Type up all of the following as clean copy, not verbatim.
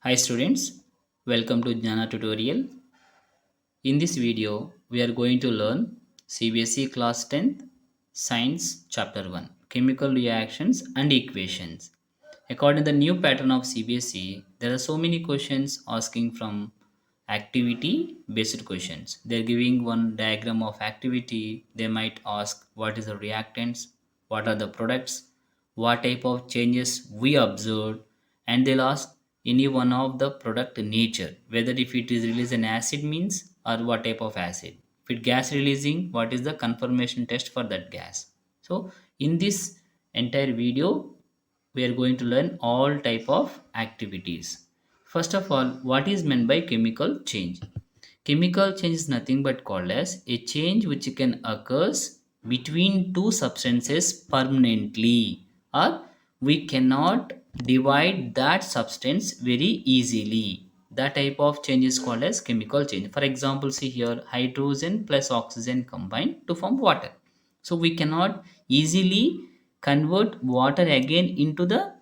Hi students, welcome to Jnana tutorial. In this video, we are going to learn CBSE class 10th Science chapter 1 Chemical Reactions and Equations. According to the new pattern of CBSE, there are so many questions asking from activity based questions. They're giving one diagram of activity. They might ask what is the reactants, what are the products, what type of changes we observed, and they'll ask any one of the product nature, whether if it is release an acid means or what type of acid. If it gas releasing, what is the confirmation test for that gas. So in this entire video, we are going to learn all type of activities. First of all, what is meant by chemical change? Chemical change is nothing but called as a change which can occurs between two substances permanently, or we cannot divide that substance very easily. That type of change is called as chemical change. For example, see here, hydrogen plus oxygen combine to form water. So we cannot easily convert water again into the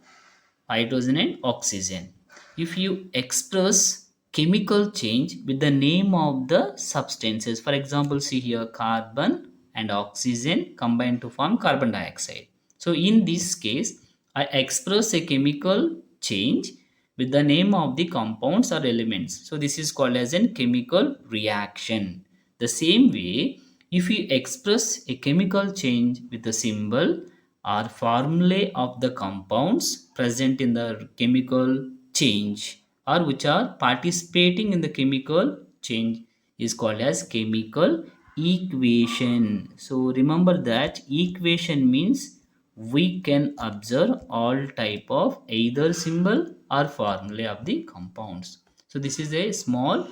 hydrogen and oxygen. If you express chemical change with the name of the substances, for example, see here, carbon and oxygen combine to form carbon dioxide. So in this case, I express a chemical change with the name of the compounds or elements. So this is called as a chemical reaction. The same way, if we express a chemical change with the symbol or formulae of the compounds present in the chemical change or which are participating in the chemical change is called as chemical equation. So remember that equation means we can observe all type of either symbol or formulae of the compounds. So this is a small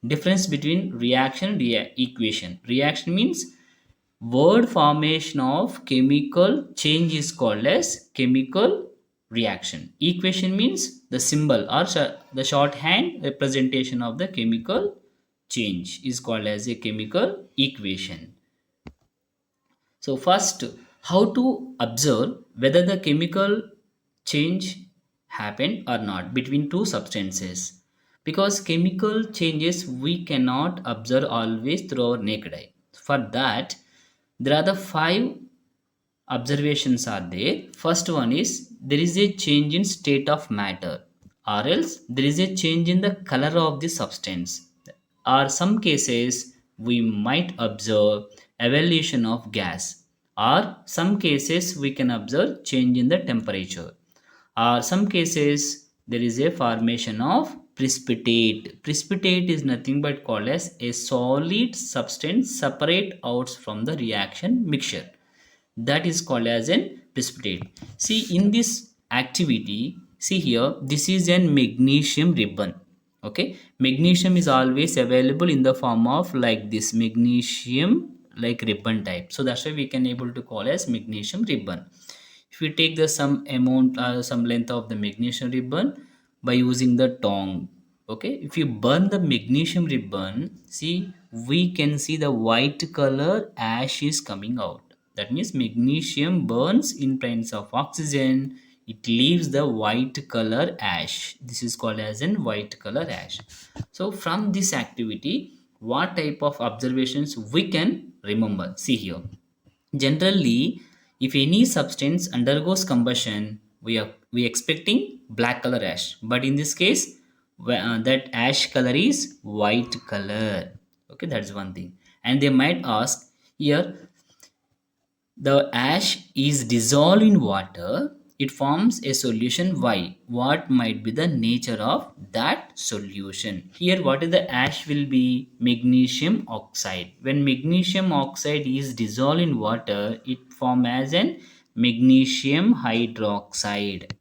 difference between reaction and equation. Reaction means word formation of chemical change is called as chemical reaction. Equation means the symbol or the shorthand representation of the chemical change is called as a chemical equation. So first, how to observe whether the chemical change happened or not between two substances. Because chemical changes we cannot observe always through our naked eye. For that, there are the five observations are there. First one is there is a change in state of matter, or else there is a change in the color of the substance, or some cases we might observe evolution of gas, or some cases we can observe change in the temperature, or some cases there is a formation of precipitate. Precipitate is nothing but called as a solid substance separate out from the reaction mixture, that is called as an precipitate. See in this activity, see here, this is an magnesium ribbon. Okay, magnesium is always available in the form of like this magnesium like ribbon type, so that's why we can able to call as magnesium ribbon. If we take the some amount some length of the magnesium ribbon by using the tongue, okay, if you burn the magnesium ribbon, see, we can see the white color ash is coming out. That means magnesium burns in presence of oxygen, it leaves the white color ash. This is called as in white color ash. So from this activity, what type of observations we can remember? See here, generally, if any substance undergoes combustion, we expecting black color ash. But in this case, that ash color is white color. Okay, that's one thing. And they might ask here, the ash is dissolved in water, it forms a solution. Why? What might be the nature of that solution? Here, what is the ash will be? Magnesium oxide. When magnesium oxide is dissolved in water, it forms as an magnesium hydroxide.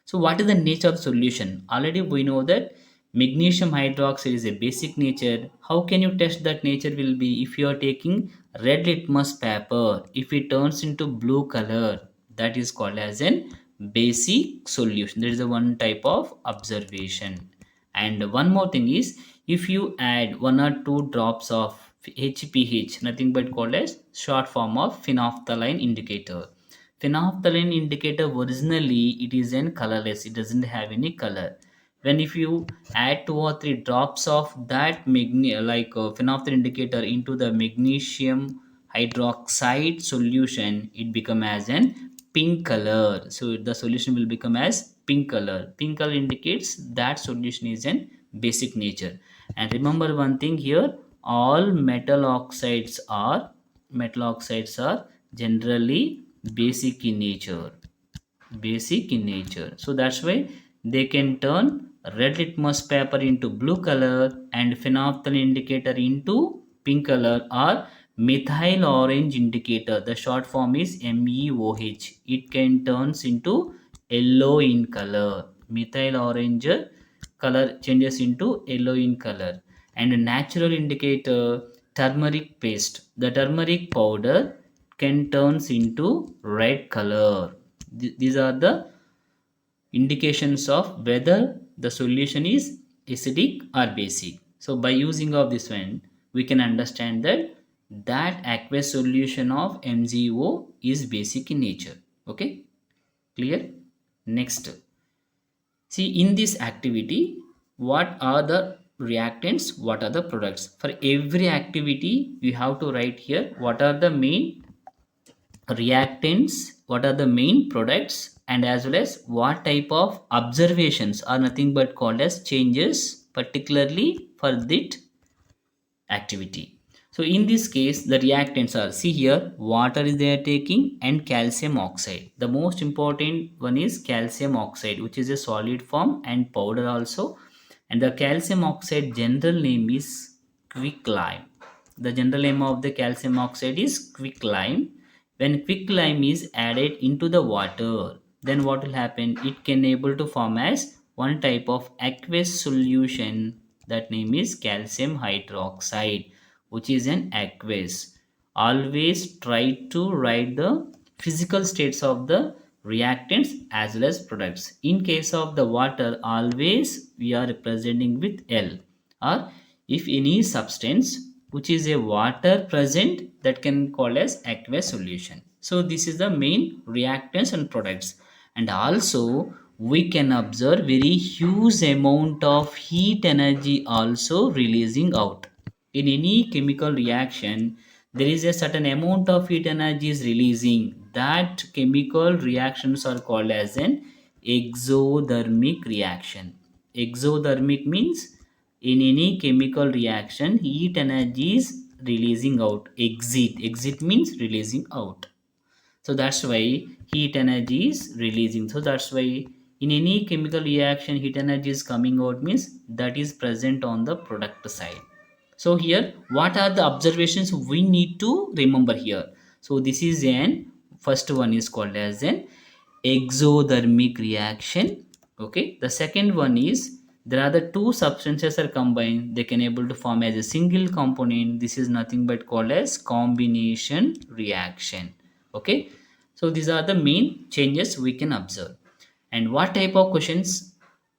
So what is the nature of solution? Already we know that magnesium hydroxide is a basic nature. How can you test that nature will be? If you are taking red litmus paper, if it turns into blue color, that is called as an basic solution. There is a one type of observation. And one more thing is, if you add one or two drops of HPH, nothing but called as short form of phenolphthalein indicator. Phenolphthalein indicator originally it is in colorless, it doesn't have any color. When if you add 2 or 3 drops of that phenolphthalein indicator into the magnesium hydroxide solution, it become as an pink color. So the solution will become as pink color. Pink color indicates that solution is in basic nature. And remember one thing here, all metal oxides are generally basic in nature. So that's why they can turn red litmus paper into blue color and phenolphthalein indicator into pink color, or methyl orange indicator, the short form is MEOH, it can turns into yellow in color. Methyl orange color changes into yellow in color. And a natural indicator, turmeric paste, the turmeric powder can turns into red color. These are the indications of whether the solution is acidic or basic. So by using of this one, we can understand that aqueous solution of MgO is basic in nature. Okay, clear? Next, see in this activity, what are the reactants, what are the products? For every activity, you have to write here what are the main reactants, what are the main products, and as well as what type of observations are nothing but called as changes, particularly for that activity. So in this case, the reactants are, see here, water is they are taking and calcium oxide. The most important one is calcium oxide, which is a solid form and powder also. And the calcium oxide general name is quicklime. The general name of the calcium oxide is quicklime. When quicklime is added into the water, then what will happen? It can able to form as one type of aqueous solution, that name is calcium hydroxide, which is an aqueous. Always try to write the physical states of the reactants as well as products. In case of the water, always we are representing with L, or if any substance which is a water present, that can call as aqueous solution. So this is the main reactants and products. And also we can observe very huge amount of heat energy also releasing out. In any chemical reaction, there is a certain amount of heat energy is releasing. That chemical reactions are called as an exothermic reaction. Exothermic means in any chemical reaction, heat energy is releasing out. Exit means releasing out. So that's why heat energy is releasing. So that's why in any chemical reaction, heat energy is coming out means that is present on the product side. So here, what are the observations we need to remember here? So this is an, first one is called as an exothermic reaction. Okay, the second one is, there are the two substances are combined, they can able to form as a single component. This is nothing but called as combination reaction. Okay, so these are the main changes we can observe. And what type of questions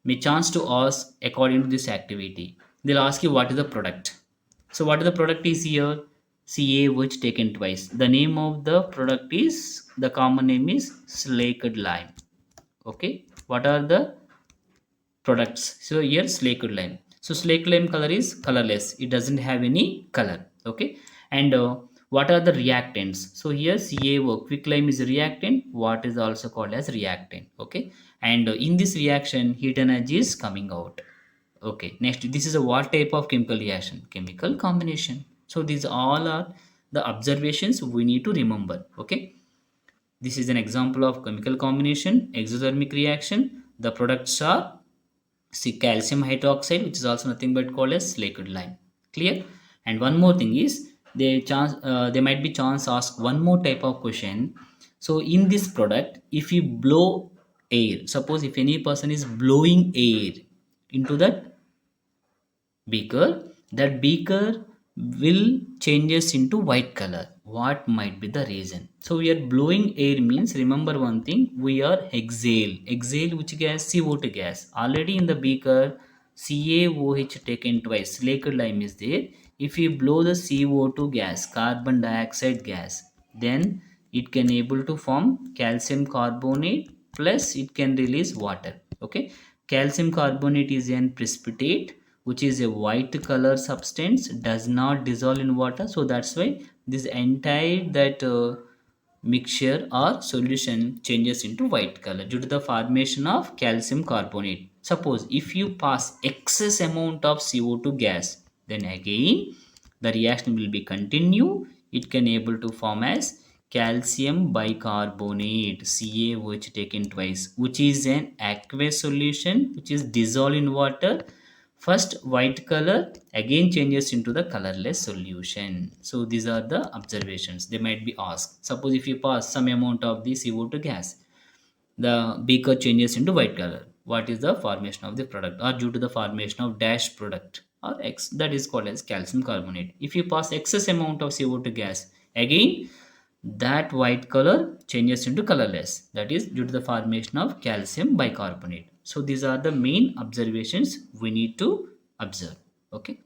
may chance to ask according to this activity? They'll ask you what is the product. So what is the product is here? CaOH taken twice. The name of the product is, the common name is slaked lime. Okay, what are the products? So here slaked lime. So slaked lime color is colorless, it doesn't have any color. Okay, and what are the reactants? So here CaO, quick lime is a reactant, what is also called as reactant. Okay, and in this reaction heat energy is coming out. Okay, next, this is a what type of chemical reaction? Chemical combination. So these all are the observations we need to remember. Okay, this is an example of chemical combination, exothermic reaction. The products are calcium hydroxide, which is also nothing but called as slaked lime. Clear? And one more thing is, they might be chance ask one more type of question. So in this product, if you blow air, suppose if any person is blowing air into that beaker, that beaker will changes into white color. What might be the reason? So we are blowing air means, remember one thing, we are exhale which gas? CO2 gas. Already in the beaker, CaOH taken twice, slaked lime is there. If we blow the CO2 gas, carbon dioxide gas, then it can able to form calcium carbonate, plus it can release water. Okay, Calcium carbonate is an precipitate which is a white color substance, does not dissolve in water. So that's why this entire that mixture or solution changes into white color due to the formation of calcium carbonate. Suppose if you pass excess amount of CO2 gas, then again the reaction will be continue. It can able to form as calcium bicarbonate, CaOH taken twice, which is an aqueous solution which is dissolved in water. First white color again changes into the colorless solution. So these are the observations they might be asked. Suppose if you pass some amount of the CO2 gas, the beaker changes into white color. What is the formation of the product, or due to the formation of dash product or X, that is called as calcium carbonate. If you pass excess amount of CO2 gas, again that white color changes into colorless, that is due to the formation of calcium bicarbonate. So these are the main observations we need to observe. Okay,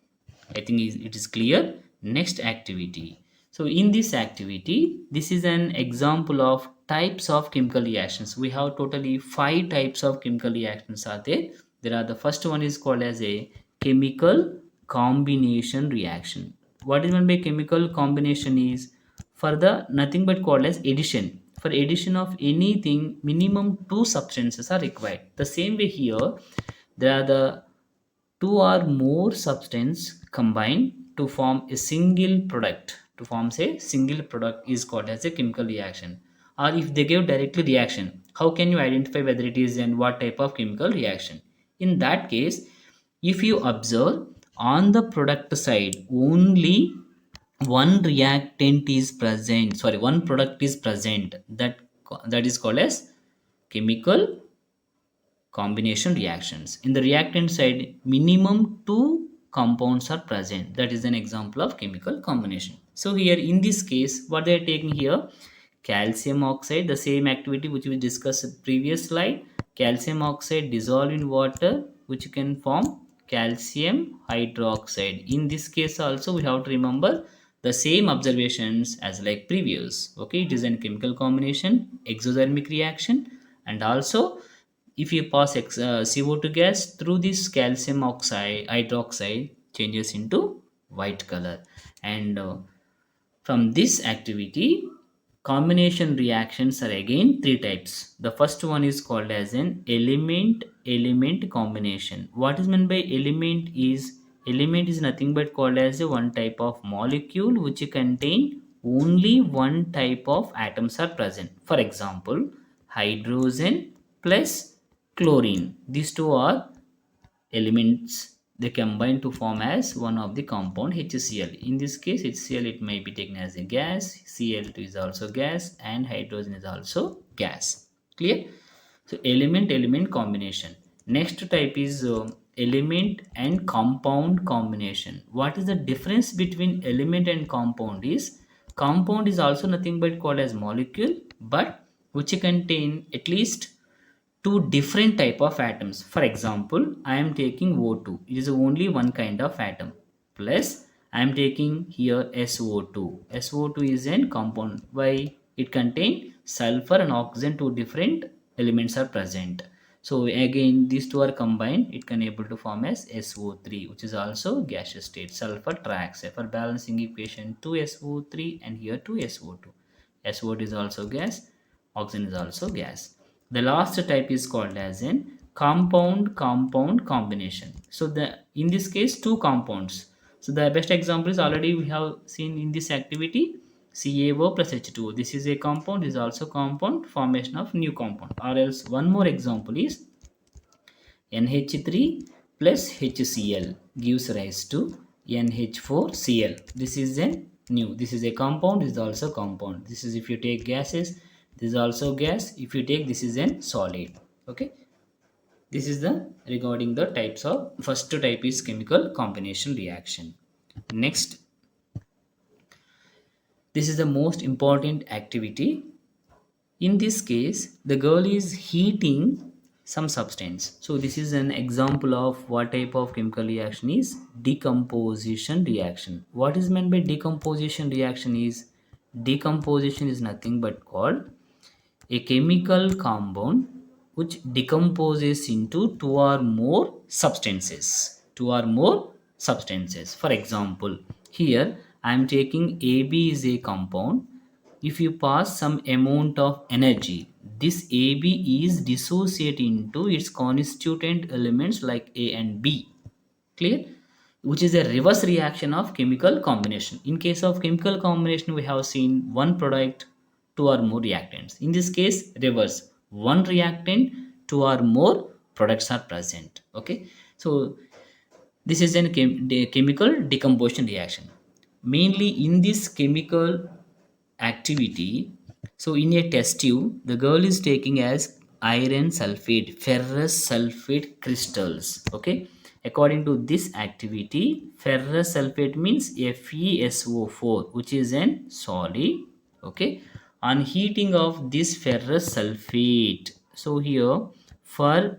I think it is clear. Next activity. So in this activity, this is an example of types of chemical reactions. We have totally 5 types of chemical reactions are there. There are the first one is called as a chemical combination reaction. What is meant by chemical combination is for the nothing but called as addition. For addition of anything, minimum 2 substances are required. The same way here, there are the 2 or more substance combine to form a single product. To form a single product is called as a chemical reaction. Or if they give directly reaction, how can you identify whether it is and what type of chemical reaction? In that case, if you observe on the product side only one reactant is present, sorry, one product is present, that is called as chemical combination reactions. In the reactant side, minimum 2 compounds are present. That is an example of chemical combination. So here in this case, what they are taking here, calcium oxide, the same activity which we discussed in previous slide. Calcium oxide dissolved in water, which can form calcium hydroxide. In this case also, we have to remember the same observations as like previous. Okay, it is a chemical combination, exothermic reaction, and also if you pass CO2 gas through this calcium oxide hydroxide changes into white color. And from this activity, combination reactions are again 3 types. The first one is called as an element combination. What is meant by element is nothing but called as a one type of molecule which contain only one type of atoms are present. For example, hydrogen plus chlorine. These two are elements, they combine to form as one of the compound HCl. In this case, HCl it may be taken as a gas, Cl2 is also gas, and hydrogen is also gas. Clear? So element combination. Next type is element and compound combination. What is the difference between element and compound is, compound is also nothing but called as molecule, but which contain at least 2 different type of atoms. For example, I am taking O2, it is only one kind of atom, plus I am taking here SO2. SO2 is a compound. Why? It contains sulfur and oxygen, 2 different elements are present. So again these two are combined, it can able to form as SO3, which is also gaseous state. Sulfur trioxide for balancing equation 2SO3 and here 2SO2. SO2 is also gas, oxygen is also gas. The last type is called as an compound combination. So the in this case 2 compounds. So the best example is already we have seen in this activity, CaO plus H2O. This is a compound, this is also compound, formation of new compound. Or else one more example is NH3 plus HCl gives rise to NH4Cl. This is a new, this is a compound, this is also compound. This is if you take gases, this is also gas. If you take, this is a solid. Okay, this is the regarding the types of, first type is chemical combination reaction. Next, this is the most important activity. In this case, the girl is heating some substance. So this is an example of what type of chemical reaction is decomposition reaction. What is meant by decomposition reaction is, decomposition is nothing but called a chemical compound which decomposes into two or more substances. Two or more substances. For example, here I am taking AB is a compound. If you pass some amount of energy, this AB is dissociated into its constituent elements like A and B. Clear? Which is a reverse reaction of chemical combination. In case of chemical combination, we have seen one product, two or more reactants. In this case, reverse. One reactant, two or more products are present. Okay. So this is a chemical decomposition reaction. Mainly in this chemical activity, so in a test tube, the girl is taking as iron sulfate, ferrous sulfate crystals. Okay. According to this activity, ferrous sulfate means FeSO4, which is an solid. Okay. On heating of this ferrous sulfate, so here for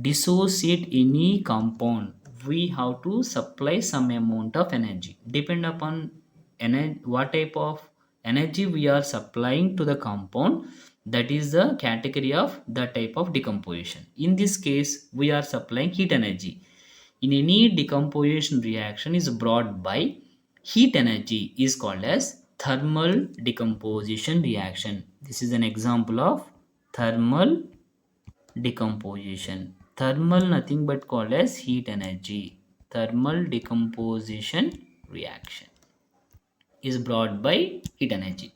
dissociate any compound, we have to supply some amount of energy. Depend upon what type of energy we are supplying to the compound, that is the category of the type of decomposition. In this case, we are supplying heat energy. In any decomposition reaction is brought by heat energy is called as thermal decomposition reaction. This is an example of thermal decomposition. Thermal nothing but called as heat energy. Thermal decomposition reaction is brought by heat energy.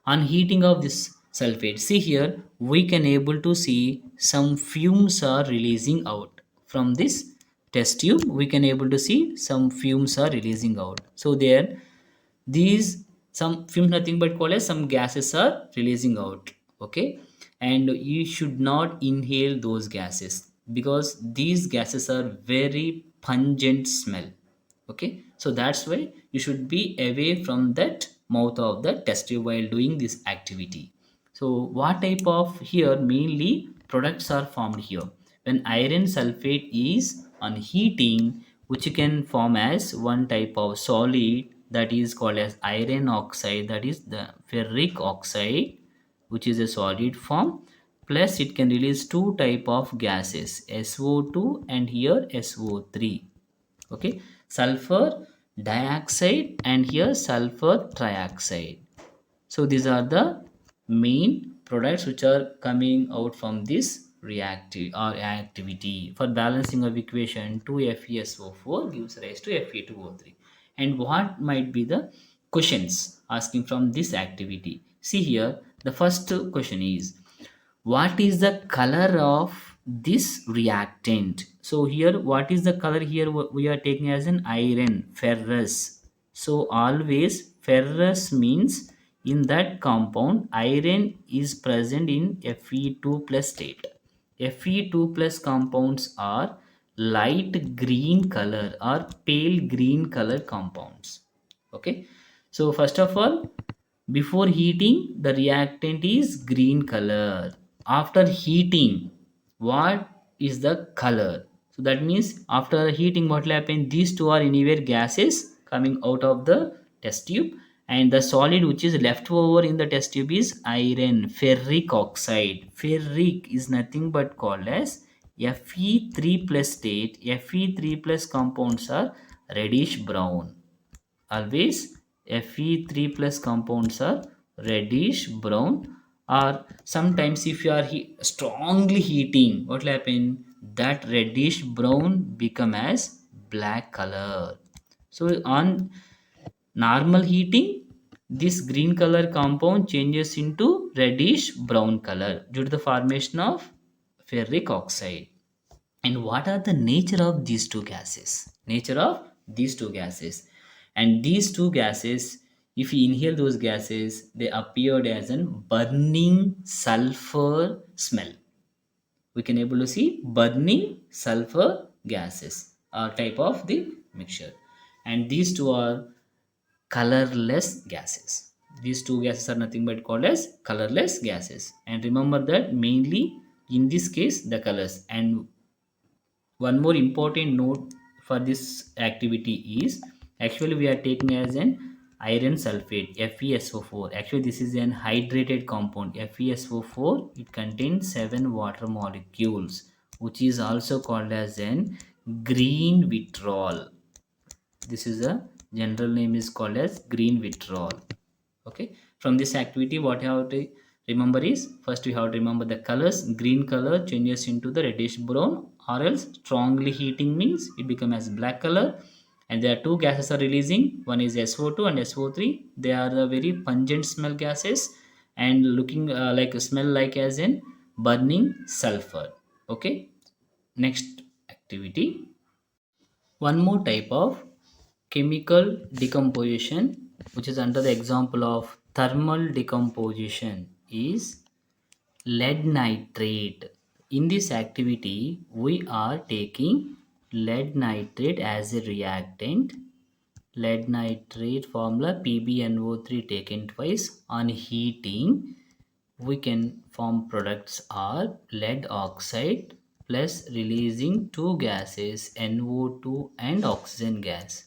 On heating of this sulfate, see here we can able to see some fumes are releasing out from this test tube. We can able to see some fumes are releasing out. So there these some fumes nothing but called as some gases are releasing out. Okay, and you should not inhale those gases because these gases are very pungent smell. Okay, so that's why you should be away from that mouth of the test tube while doing this activity. So what type of here mainly products are formed here when iron sulfate is on heating, which can form as one type of solid that is called as iron oxide, that is the ferric oxide, which is a solid form, plus it can release two type of gases, SO2 and here SO3. Okay, sulfur dioxide and here sulfur trioxide. So these are the main products which are coming out from this reactive or activity. For balancing of equation, 2FeSO4 gives rise to Fe2O3. And what might be the questions asking from this activity? See here, the first question is, what is the color of this reactant? So here what is the color here we are taking as an iron, ferrous. So always ferrous means in that compound iron is present in Fe2 plus state. Fe2 plus compounds are light green color or pale green color compounds. Okay, so first of all, before heating the reactant is green color. After heating, what is the color? So that means after heating what will happen, these two are anywhere gases coming out of the test tube, and the solid which is left over in the test tube is iron, ferric oxide. Ferric is nothing but called as Fe3 plus state. Fe3 plus compounds are reddish brown. Always Fe3 plus compounds are reddish brown, or sometimes if you are strongly heating, what will happen, that reddish brown become as black color. So on normal heating, this green color compound changes into reddish brown color due to the formation of ferric oxide. And what are the nature of these two gases? Nature of these two gases. And these two gases, if you inhale those gases, they appeared as an burning sulfur smell. We can able to see burning sulfur gases are type of the mixture. And these two are colorless gases. These two gases are nothing but called as colorless gases. And remember that mainly in this case the colors. And one more important note for this activity is actually we are taking as an iron sulfate, FeSO4. Actually this is an hydrated compound. FeSO4, it contains 7 water molecules, which is also called as an green vitriol. This is a general name is called as green vitriol. Okay, from this activity what you have to remember is, first we have to remember the colors. Green color changes into the reddish brown, or else strongly heating means it becomes as black color. And there are two gases are releasing, one is SO2 and SO3. They are the very pungent smell gases and looking like smell like as in burning sulfur. Okay, next activity. One more type of chemical decomposition, which is under the example of thermal decomposition, is lead nitrate. In this activity, we are taking lead nitrate as a reactant. Lead nitrate formula PbNO3 taken twice. On heating, we can form products are lead oxide plus releasing two gases NO2 and oxygen gas.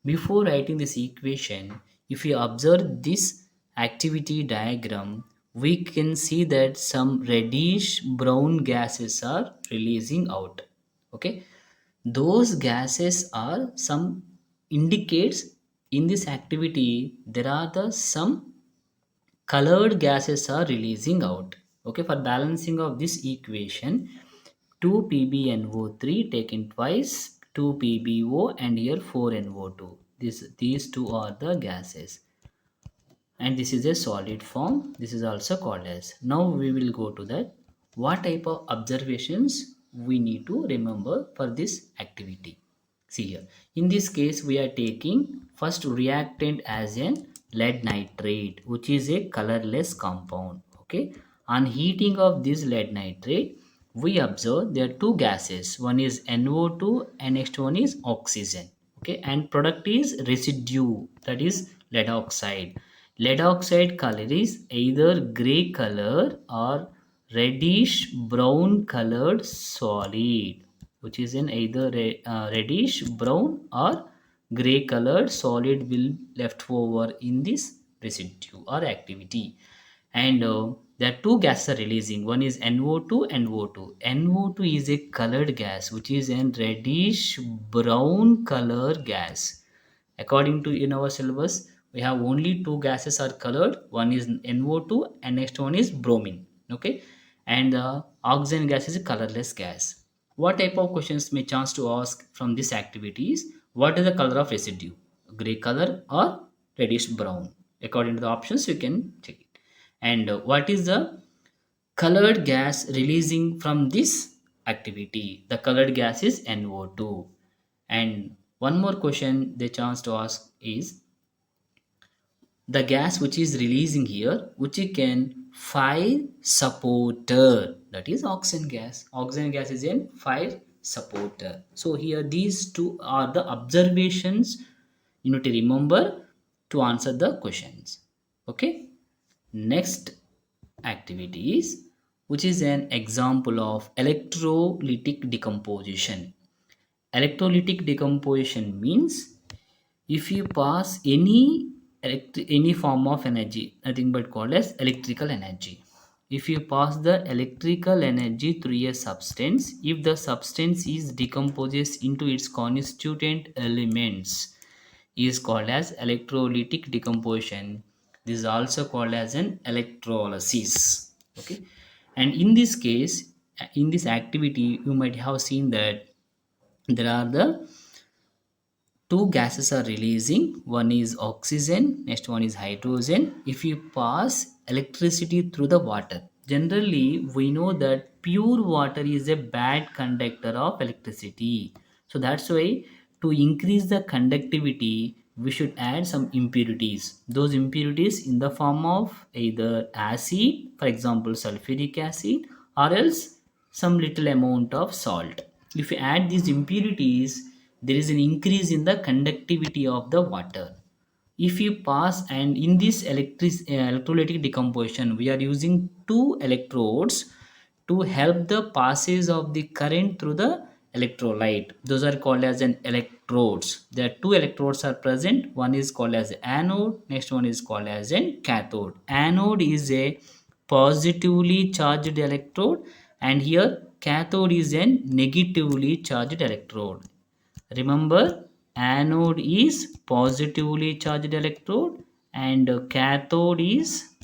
Before writing this equation, if you observe this activity diagram, we can see that some reddish brown gases are releasing out. Okay, those gases are some indicates in this activity there are the some colored gases are releasing out. Okay, for balancing of this equation, 2 PbNO3 taken twice, 2 PbO and here 4NO2. These two are the gases, and this is a solid form. This is also called as. Now we will go to that. What type of observations we need to remember for this activity? See here. In this case, we are taking first reactant as an lead nitrate, which is a colorless compound. Okay. On heating of this lead nitrate, we observe there are two gases. One is NO2 and next one is oxygen. Okay. And product is residue, that is lead oxide. Lead oxide color is either gray color or reddish brown colored solid, which is in either reddish brown or gray colored solid will left over in this residue or activity. And there are two gases are releasing, one is NO2 and O2. NO2 is a colored gas which is a reddish brown color gas. According to in our syllabus, we have only two gases are colored, one is NO2 and next one is bromine. Okay, and oxygen gas is a colorless gas. What type of questions may chance to ask from this activities? What is the color of residue? Gray color or reddish brown? According to the options, you can check it. And what is the colored gas releasing from this activity? The colored gas is NO2. And one more question they chance to ask is the gas which is releasing here, which you can fire supporter, that is oxygen gas. Oxygen gas is a fire supporter. So here these two are the observations you need to remember to answer the questions. Okay, next activity is, which is an example of electrolytic decomposition. Electrolytic decomposition means if you pass any form of energy, nothing but called as electrical energy. If you pass the electrical energy through a substance, if the substance is decomposes into its constituent elements, is called as electrolytic decomposition. This is also called as an electrolysis. Okay, and in this case, in this activity, you might have seen that there are the two gases are releasing, one is oxygen, next one is hydrogen. If you pass electricity through the water, generally we know that pure water is a bad conductor of electricity. So that's why to increase the conductivity we should add some impurities. Those impurities in the form of either acid, for example sulfuric acid, or else some little amount of salt. If you add these impurities, there is an increase in the conductivity of the water. If you pass, and in this electrolytic decomposition we are using two electrodes to help the passage of the current through the electrolyte. Those are called as an electrodes. There are two electrodes are present. One is called as anode, next one is called as an cathode. Anode is a positively charged electrode, and here cathode is a negatively charged electrode. Remember, anode is positively charged electrode and cathode is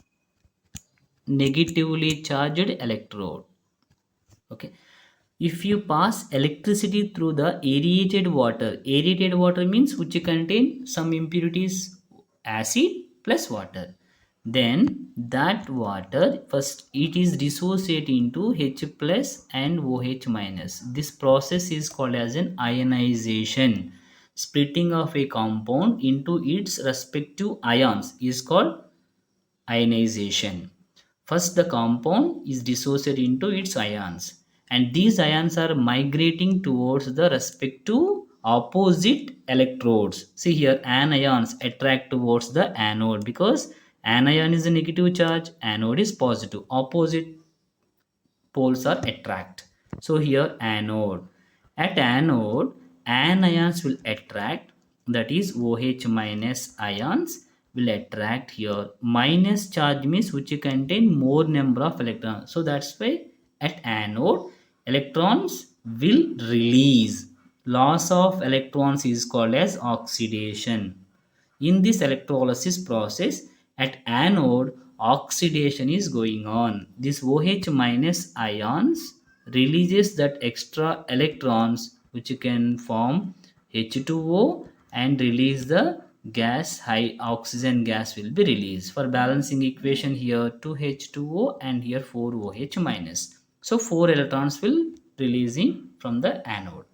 negatively charged electrode. Okay. If you pass electricity through the aerated water means which contain some impurities, acid plus water. Then that water first it is dissociated into H plus and OH minus. This process is called as an ionization. Splitting of a compound into its respective ions is called ionization. First, the compound is dissociated into its ions, and these ions are migrating towards the respective opposite electrodes. See here, anions attract towards the anode because anion is a negative charge, anode is positive. Opposite poles are attract. So here anode. At anode, anions will attract, that is OH minus ions will attract here. Minus charge means which contain more number of electrons. So that's why at anode, electrons will release. Loss of electrons is called as oxidation. In this electrolysis process, at anode, oxidation is going on. This OH minus ions releases that extra electrons which can form H2O and release the gas, high oxygen gas will be released. For balancing equation here 2H2O and here 4OH minus. So 4 electrons will releasing from the anode.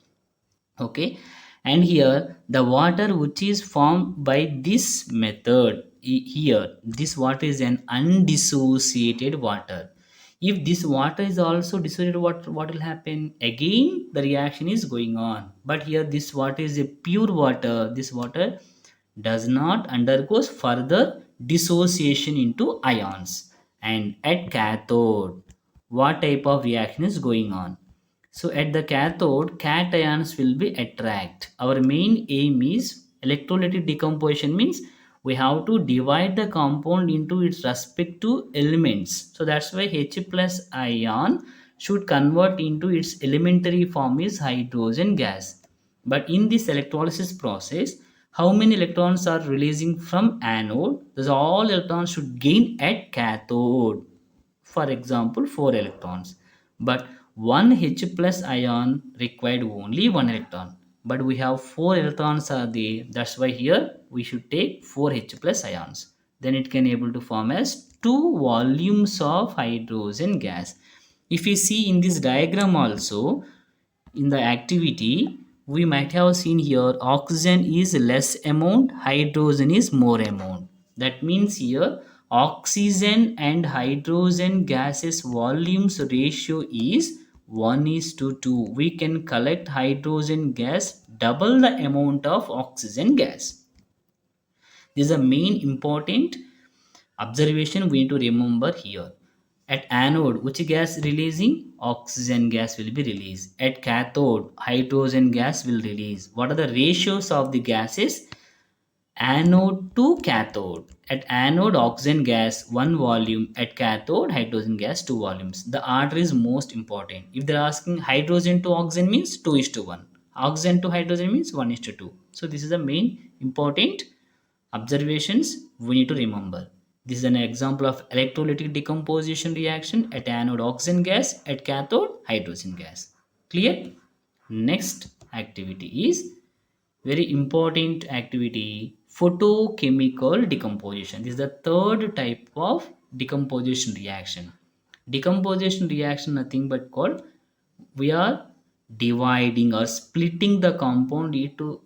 Okay, and here the water which is formed by this method, here this water is an undissociated water. If this water is also dissociated, what will happen? Again the reaction is going on, but here this water is a pure water. This water does not undergoes further dissociation into ions. And at cathode, what type of reaction is going on? So at the cathode, cations will be attract. Our main aim is electrolytic decomposition means we have to divide the compound into its respective elements. So that's why H plus ion should convert into its elementary form is hydrogen gas. But in this electrolysis process, how many electrons are releasing from anode? Thus all electrons should gain at cathode. For example, 4 electrons. But one H plus ion required only 1 electron. But we have 4 electrons are there. That's why here we should take 4 H plus ions. Then it can able to form as 2 volumes of hydrogen gas. If you see in this diagram also, in the activity, we might have seen here oxygen is less amount, hydrogen is more amount. That means here oxygen and hydrogen gases volumes ratio is 1 is to 2. We can collect hydrogen gas double the amount of oxygen gas. This is a main important observation we need to remember here. At anode, which gas releasing? Oxygen gas will be released. At cathode, hydrogen gas will release. What are the ratios of the gases? Anode to cathode. At anode, oxygen gas 1 volume. At cathode, hydrogen gas 2 volumes. The order is most important. If they're asking hydrogen to oxygen means 2 is to 1. Oxygen to hydrogen means 1 is to 2. So this is the main important observations we need to remember. This is an example of electrolytic decomposition reaction. At anode, oxygen gas, at cathode, hydrogen gas. Clear? Next activity is very important activity, photochemical decomposition. This is the third type of decomposition reaction. Decomposition reaction nothing but called, we are dividing or splitting the compound into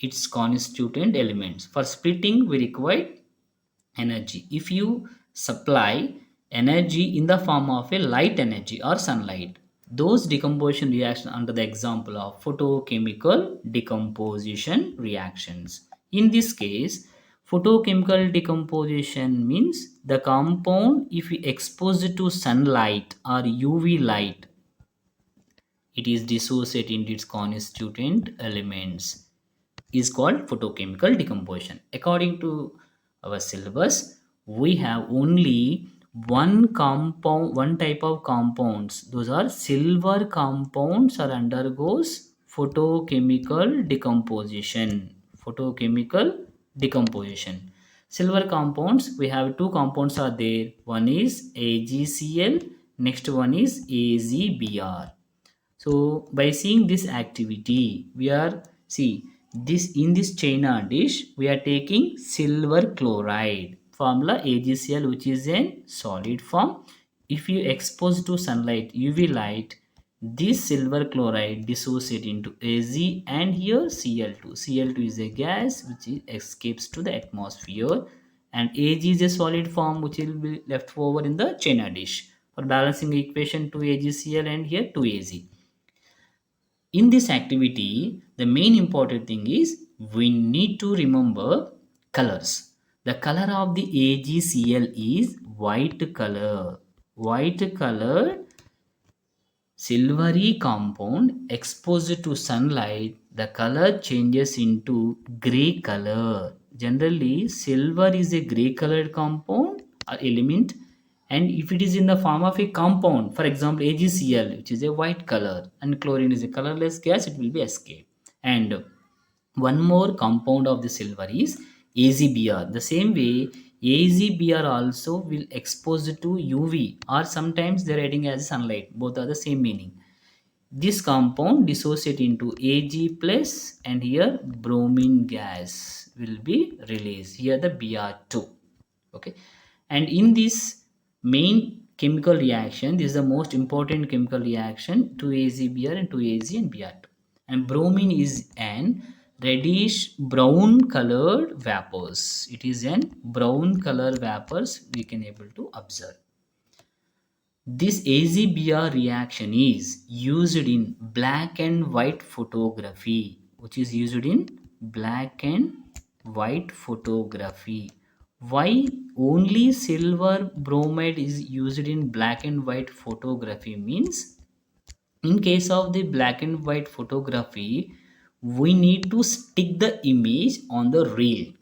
its constituent elements. For splitting we require energy. If you supply energy in the form of a light energy or sunlight, those decomposition reactions under the example of photochemical decomposition reactions. In this case, photochemical decomposition means the compound, if we expose it to sunlight or UV light, it is dissociated into its constituent elements, is called photochemical decomposition. According to our syllabus, we have only one compound, one type of compounds. Those are silver compounds or undergoes photochemical decomposition. Photochemical decomposition. Silver compounds, we have two compounds are there. One is AgCl, next one is AzBr. So by seeing this activity, we are see this in this China dish, we are taking silver chloride formula AgCl, which is in solid form. If you expose to sunlight, UV light, this silver chloride dissociate into Az and here Cl2. Cl2 is a gas which escapes to the atmosphere, and Ag is a solid form which will be left over in the China dish for balancing the equation to AgCl and here 2Az. In this activity, the main important thing is we need to remember colors. The color of the AgCl is white color. White color silvery compound exposed to sunlight, the color changes into gray color. Generally, silver is a gray colored compound or element, and if it is in the form of a compound, for example AgCl, which is a white color, and chlorine is a colorless gas, it will be escape. And one more compound of the silver is AzBr. The same way, AzBr also will expose to UV, or sometimes they are adding as sunlight. Both are the same meaning. This compound dissociate into Ag plus, and here bromine gas will be released. Here the Br2. Okay, and in this main chemical reaction, this is the most important chemical reaction, 2AzBr and 2Az and Br2. And bromine is an reddish brown colored vapors. It is an brown color vapors we can able to observe. This AzBr reaction is used in black and white photography, which is used in black and white photography. Why only silver bromide is used in black and white photography means, in case of the black and white photography, we need to stick the image on the reel.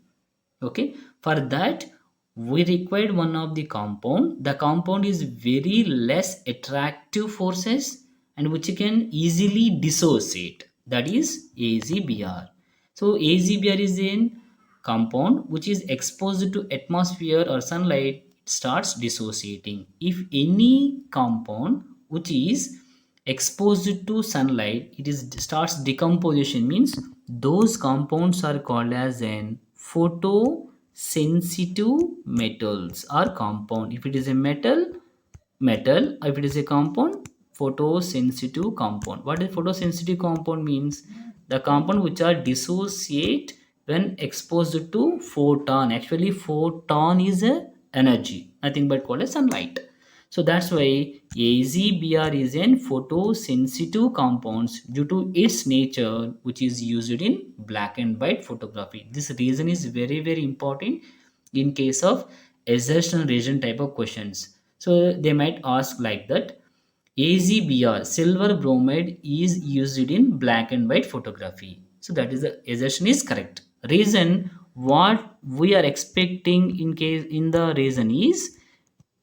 Okay, for that we required one of the compound. The compound is very less attractive forces and which can easily dissociate, that is AzBr. So AzBr is in compound which is exposed to atmosphere or sunlight, it starts dissociating. If any compound which is exposed to sunlight, it is starts decomposition, means those compounds are called as an photosensitive metals or compound. If it is a metal, if it is a compound, photosensitive compound. What is photosensitive compound means? The compound which are dissociate when exposed to photon. Actually photon is a energy, nothing but called as sunlight. So that's why AzBr is an photosensitive compounds due to its nature, which is used in black and white photography. This reason is very important in case of assertion reason type of questions. So they might ask like that, AzBr, silver bromide, is used in black and white photography. So that is the assertion is correct. Reason what we are expecting in the reason is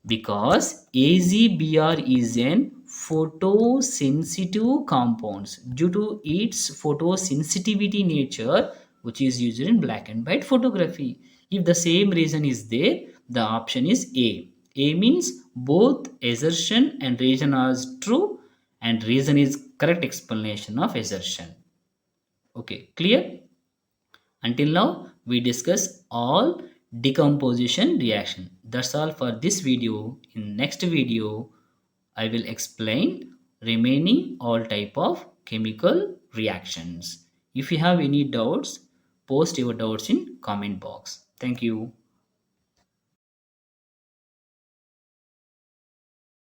because AzBr is an photosensitive compounds due to its photosensitivity nature, which is used in black and white photography. If the same reason is there, the option is A. A means both assertion and reason are true, and reason is correct explanation of assertion. Okay, clear? Until now, we discuss all decomposition reaction. That's all for this video. In next video, I will explain remaining all type of chemical reactions. If you have any doubts, post your doubts in comment box. Thank you.